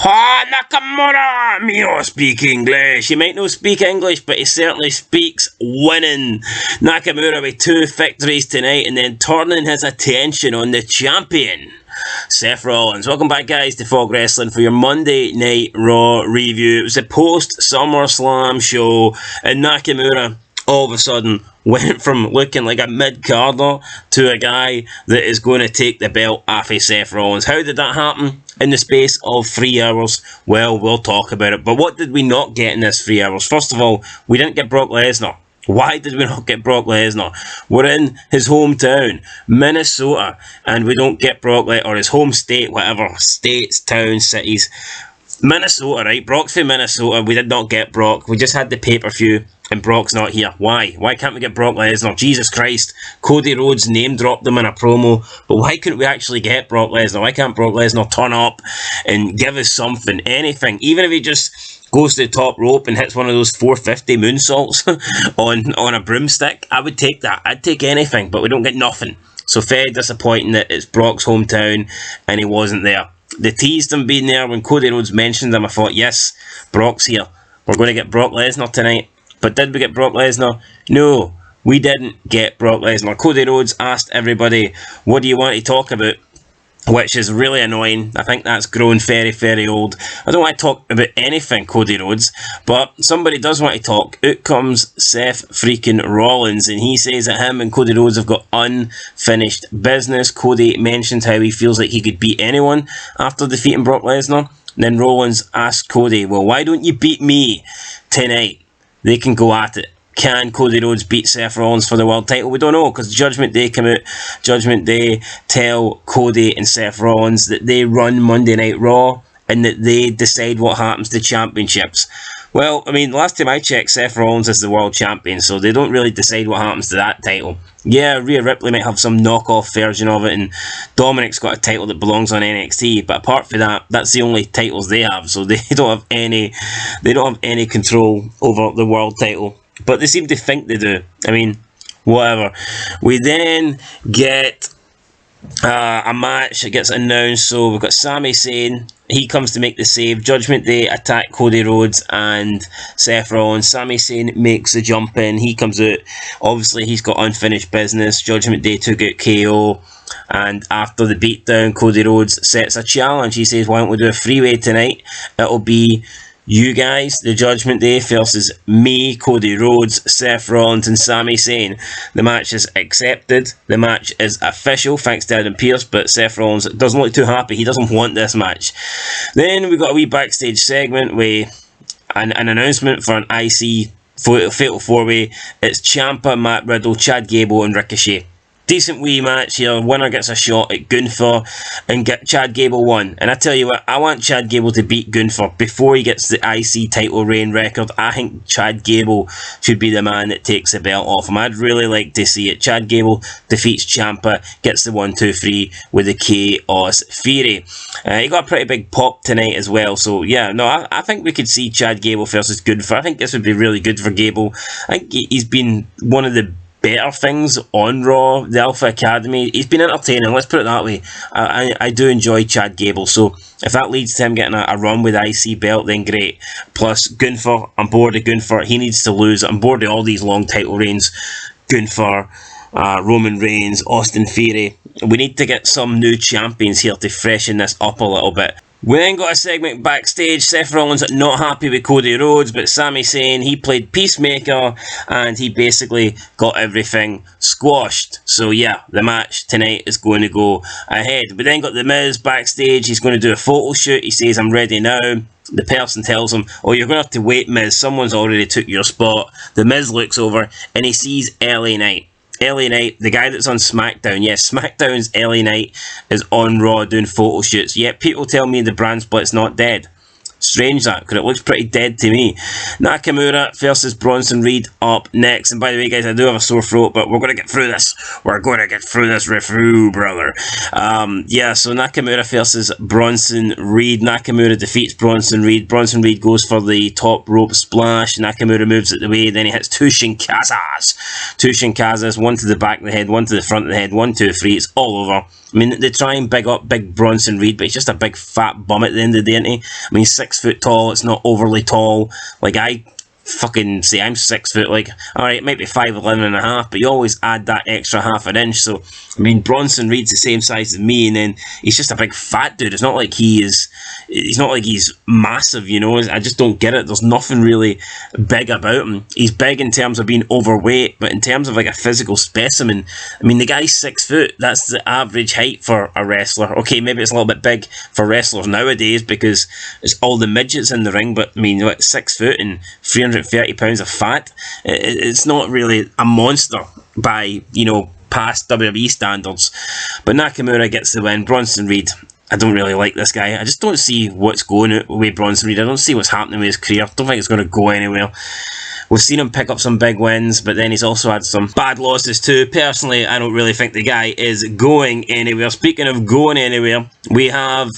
Ah, Nakamura! Me not speak English. He might not speak English, but he certainly speaks winning. Nakamura with 2 victories tonight and then turning his attention on the champion, Seth Rollins. Welcome back, guys, to Fog Wrestling for your Monday Night Raw review. It was a post-SummerSlam show, and Nakamura all of a sudden went from looking like a mid-carder to a guy that is going to take the belt off of Seth Rollins. How did that happen in the space of 3 hours? Well, we'll talk about it. But what did we not get in this 3 hours? First of all, we didn't get Brock Lesnar. Why did we not get Brock Lesnar? We're in his hometown, Minnesota, and we don't get Brock Lesnar, or his home state, whatever, states, towns, cities. Minnesota, right? Brock's from Minnesota. We did not get Brock. We just had the pay-per-view, and Brock's not here. Why? Why can't we get Brock Lesnar? Jesus Christ. Cody Rhodes name-dropped him in a promo, but why couldn't we actually get Brock Lesnar? Why can't Brock Lesnar turn up and give us something, anything? Even if he just goes to the top rope and hits one of those 450 moonsaults on a broomstick, I would take that. I'd take anything, but we don't get nothing. So very disappointing that it's Brock's hometown and he wasn't there. They teased him being there. When Cody Rhodes mentioned him, I thought, yes, Brock's here. We're going to get Brock Lesnar tonight. But did we get Brock Lesnar? No, we didn't get Brock Lesnar. Cody Rhodes asked everybody, what do you want to talk about? Which is really annoying. I think that's grown very, very old. I don't want to talk about anything, Cody Rhodes, but somebody does want to talk. Out comes Seth freaking Rollins, and he says that him and Cody Rhodes have got unfinished business. Cody mentions how he feels like he could beat anyone after defeating Brock Lesnar. And then Rollins asks Cody, well, why don't you beat me tonight? They can go at it. Can Cody Rhodes beat Seth Rollins for the world title? We don't know, because Judgment Day come out. Judgment Day tell Cody and Seth Rollins that they run Monday Night Raw and that they decide what happens to championships. Well, I mean, last time I checked, Seth Rollins is the world champion, so they don't really decide what happens to that title. Yeah, Rhea Ripley might have some knockoff version of it, and Dominic's got a title that belongs on NXT. But apart from that, that's the only titles they have, so they don't have any. They don't have any control over the world title. But they seem to think they do. I mean, whatever. We then get a match that gets announced. So we've got Sami Zayn. He comes to make the save. Judgment Day attack Cody Rhodes and Seth Rollins. Sami Zayn makes the jump in. He comes out. Obviously, he's got unfinished business. Judgment Day took out KO. And after the beatdown, Cody Rhodes sets a challenge. He says, why don't we do a three-way tonight? It'll be you guys, the Judgment Day, versus me, Cody Rhodes, Seth Rollins, and Sami Zayn. The match is accepted. The match is official, thanks to Adam Pearce, but Seth Rollins doesn't look too happy. He doesn't want this match. Then we got a wee backstage segment with an announcement for an IC Fatal 4-Way. It's Ciampa, Matt Riddle, Chad Gable, and Ricochet. Decent wee match here. Winner gets a shot at Gunther, and Chad Gable won. And I tell you what, I want Chad Gable to beat Gunther before he gets the IC title reign record. I think Chad Gable should be the man that takes the belt off him. I'd really like to see it. Chad Gable defeats Ciampa, gets the 1-2-3 with the Chaos Theory. He got a pretty big pop tonight as well. So yeah, no, I think we could see Chad Gable versus Gunther. I think this would be really good for Gable. I think he's been one of the better things on Raw, the Alpha Academy. He's been entertaining, let's put it that way. I do enjoy Chad Gable, so if that leads to him getting a run with the IC belt, then great. Plus, Gunther, I'm bored of Gunther. He needs to lose. I'm bored of all these long title reigns. Gunther, Roman Reigns, Austin Theory. We need to get some new champions here to freshen this up a little bit. We then got a segment backstage. Seth Rollins not happy with Cody Rhodes, but Sami Zayn, he played Peacemaker, and he basically got everything squashed. So yeah, the match tonight is going to go ahead. We then got the Miz backstage. He's going to do a photo shoot. He says, I'm ready now. The person tells him, oh, you're going to have to wait, Miz. Someone's already took your spot. The Miz looks over, and he sees LA Knight. LA Knight, the guy that's on SmackDown. Yes, SmackDown's LA Knight is on Raw doing photo shoots. Yet people tell me the brand split's not dead. Strange that, because it looks pretty dead to me. Nakamura versus Bronson Reed up next. And by the way, guys, I do have a sore throat, but we're going to get through this. We're going to get through this with you, brother. Yeah, so Nakamura versus Bronson Reed. Nakamura defeats Bronson Reed. Bronson Reed goes for the top rope splash. Nakamura moves it away. Then he hits two Shinkazas. One to the back of the head, one to the front of the head. 1, 2, 3. It's all over. I mean, they try and big up big Bronson Reed, but he's just a big fat bum at the end of the day, isn't he? I mean, 6 foot tall, it's not overly tall. Like, I fucking say I'm 6 foot, like, alright, it might be 5'11 and a half, but you always add that extra half an inch. So I mean, Bronson Reed's the same size as me, and then he's just a big fat dude. It's not like he's not like he's massive, you know. I just don't get it. There's nothing really big about him. He's big in terms of being overweight, but in terms of like a physical specimen, I mean, the guy's 6 foot. That's the average height for a wrestler. Okay, maybe it's a little bit big for wrestlers nowadays because it's all the midgets in the ring, but I mean, what, 6 foot and 330 pounds of fat? It's not really a monster by, you know, past WWE standards. But Nakamura gets the win. Bronson Reed, I don't really like this guy. I just don't see what's going with Bronson Reed. I don't see what's happening with his career. I don't think it's going to go anywhere. We've seen him pick up some big wins, but then he's also had some bad losses too. Personally, I don't really think the guy is going anywhere. Speaking of going anywhere, we have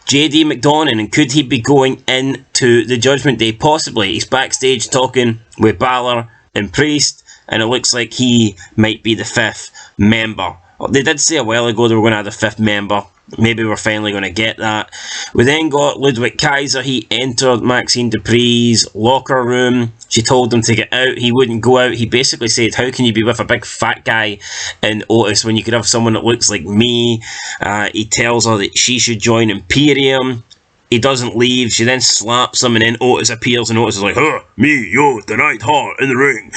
JD McDonagh, and could he be going into the Judgment Day? Possibly. He's backstage talking with Balor and Priest, and it looks like he might be the 5th member. They did say a while ago they were going to have the 5th member. Maybe we're finally going to get that. We then got Ludwig Kaiser. He entered Maxine Dupree's locker room. She told him to get out. He wouldn't go out. He basically said, how can you be with a big fat guy in Otis when you could have someone that looks like me? He tells her that she should join Imperium. He doesn't leave. She then slaps him, and then Otis appears, and Otis is like, huh, me, yo, the Night Heart in the ring.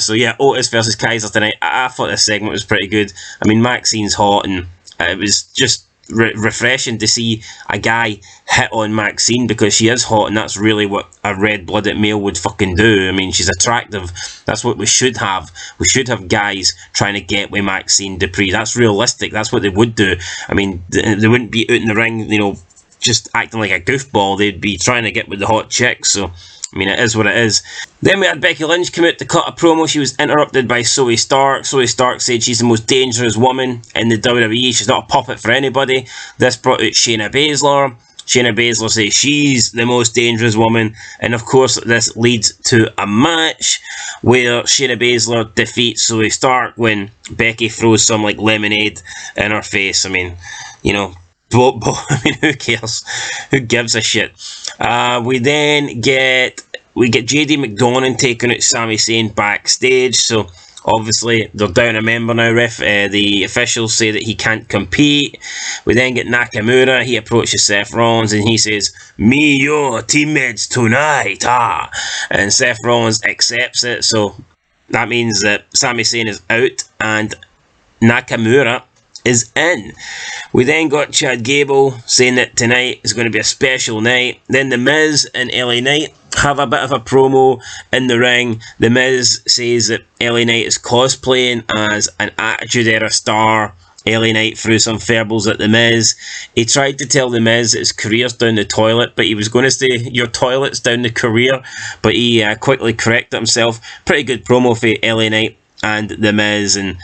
So yeah, Otis versus Kaiser tonight. I thought this segment was pretty good. I mean, Maxine's hot, and it was just refreshing to see a guy hit on Maxine because she is hot, and that's really what a red-blooded male would fucking do. I mean, she's attractive. That's what we should have. We should have guys trying to get with Maxine Dupree. That's realistic. That's what they would do. I mean, they wouldn't be out in the ring, you know, just acting like a goofball. They'd be trying to get with the hot chicks. So I mean, it is what it is. Then we had Becky Lynch come out to cut a promo. She was interrupted by Zoe Stark. Zoe Stark said she's the most dangerous woman in the WWE. She's not a puppet for anybody. This brought out Shayna Baszler. Shayna Baszler says she's the most dangerous woman. And of course, this leads to a match where Shayna Baszler defeats Zoe Stark when Becky throws some like lemonade in her face. I mean, you know, I mean, who cares? Who gives a shit? We then get JD McDonagh taking out Sami Zayn backstage. So obviously they're down a member now. The officials say that he can't compete. We then get Nakamura. He approaches Seth Rollins and he says, "Me, your teammates tonight." And Seth Rollins accepts it. So that means that Sami Zayn is out and Nakamura is in. We then got Chad Gable saying that tonight is going to be a special night. Then The Miz and LA Knight have a bit of a promo in the ring. The Miz says that LA Knight is cosplaying as an Attitude Era star. LA Knight threw some fables at The Miz. He tried to tell The Miz that his career's down the toilet, but he was going to say, your toilet's down the career, but he quickly corrected himself. Pretty good promo for LA Knight and The Miz, and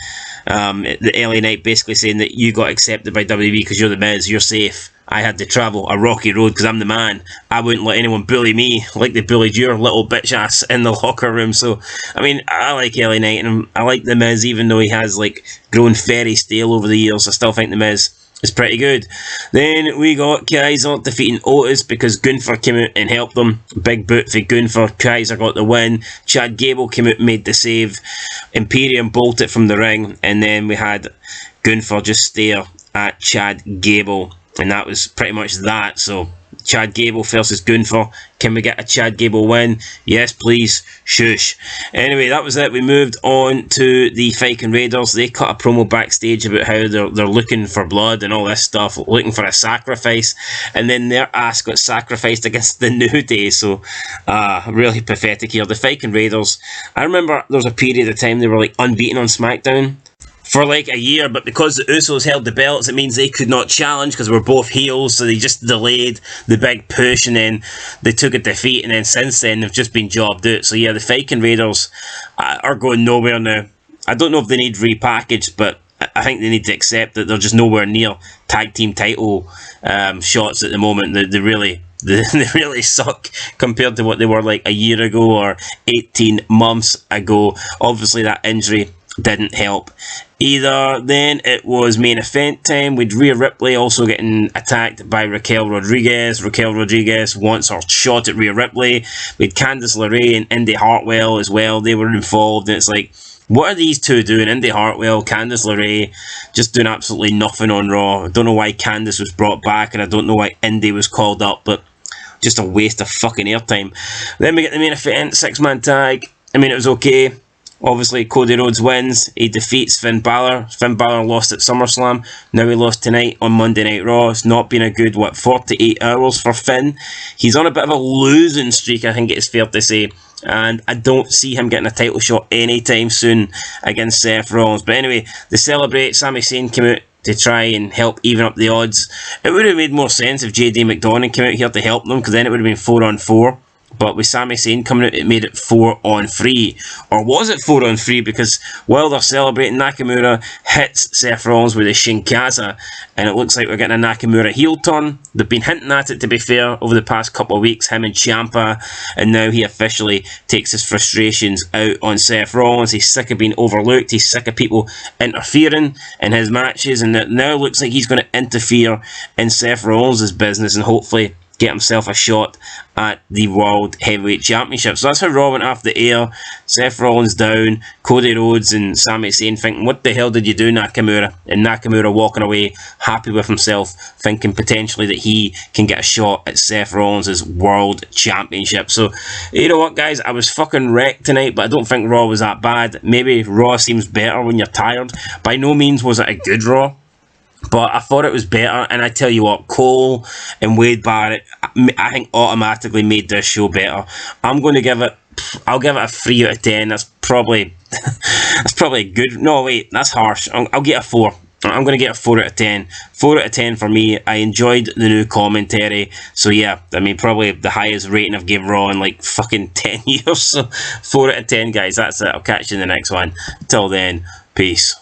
the LA Knight basically saying that you got accepted by WWE because you're The Miz, you're safe. I had to travel a rocky road because I'm the man. I wouldn't let anyone bully me like they bullied your little bitch ass in the locker room. So, I mean, I like LA Knight and I like The Miz, even though he has like grown very stale over the years. I still think The Miz is pretty good. Then we got Kaiser defeating Otis because Gunther came out and helped them. Big boot for Gunther. Kaiser got the win. Chad Gable came out and made the save. Imperium bolted from the ring, and then we had Gunther just stare at Chad Gable, and that was pretty much that. So Chad Gable versus Gunther. Can we get a Chad Gable win? Yes, please. Shush. Anyway, that was it. We moved on to the Viking Raiders. They cut a promo backstage about how they're looking for blood and all this stuff, looking for a sacrifice. And then their ass got sacrificed against the New Day. So, really pathetic here. The Viking Raiders, I remember there was a period of time they were like unbeaten on SmackDown for like a year, but because the Usos held the belts, it means they could not challenge because we're both heels, so they just delayed the big push, and then they took a defeat, and then since then they've just been jobbed out. So yeah, the Viking Raiders are going nowhere now. I don't know if they need repackaged, but I think they need to accept that they're just nowhere near tag team title shots at the moment. They really suck compared to what they were like a year ago or 18 months ago. Obviously that injury didn't help either. Then it was main event time with Rhea Ripley also getting attacked by Raquel Rodriguez. Raquel Rodriguez wants her shot at Rhea Ripley. We had Candice LeRae and Indy Hartwell as well. They were involved, and it's like, what are these two doing? Indy Hartwell, Candice LeRae, just doing absolutely nothing on Raw. I don't know why Candice was brought back, and I don't know why Indy was called up, but just a waste of fucking airtime. Then we get the main event, 6-man tag. I mean, it was okay. Obviously, Cody Rhodes wins. He defeats Finn Balor. Finn Balor lost at SummerSlam. Now he lost tonight on Monday Night Raw. It's not been a good, 48 hours for Finn. He's on a bit of a losing streak, I think it's fair to say. And I don't see him getting a title shot anytime soon against Seth Rollins. But anyway, they celebrate. Sami Zayn came out to try and help even up the odds. It would have made more sense if JD McDonagh came out here to help them, because then it would have been 4-on-4. But with Sami Zayn coming out, it made it 4-on-3. Or was it 4-on-3? Because while they're celebrating, Nakamura hits Seth Rollins with a Shinkaza. And it looks like we're getting a Nakamura heel turn. They've been hinting at it, to be fair, over the past couple of weeks, him and Ciampa. And now he officially takes his frustrations out on Seth Rollins. He's sick of being overlooked. He's sick of people interfering in his matches. And it now looks like he's going to interfere in Seth Rollins' business and hopefully get himself a shot at the World Heavyweight Championship. So that's how Raw went off the air. Seth Rollins down, Cody Rhodes and Sami Zayn thinking, what the hell did you do, Nakamura? And Nakamura walking away happy with himself, thinking potentially that he can get a shot at Seth Rollins' World Championship. So, you know what, guys? I was fucking wrecked tonight, but I don't think Raw was that bad. Maybe Raw seems better when you're tired. By no means was it a good Raw, but I thought it was better, and I tell you what, Cole and Wade Barrett, I think automatically made this show better. I'll give it a 3 out of 10. That's probably good. No, wait, that's harsh. I'll get a 4. I'm going to get a 4 out of 10. 4 out of 10 for me. I enjoyed the new commentary. So yeah, I mean, probably the highest rating I've given Raw in like fucking 10 years. So 4 out of 10, guys. That's it. I'll catch you in the next one. Till then, peace.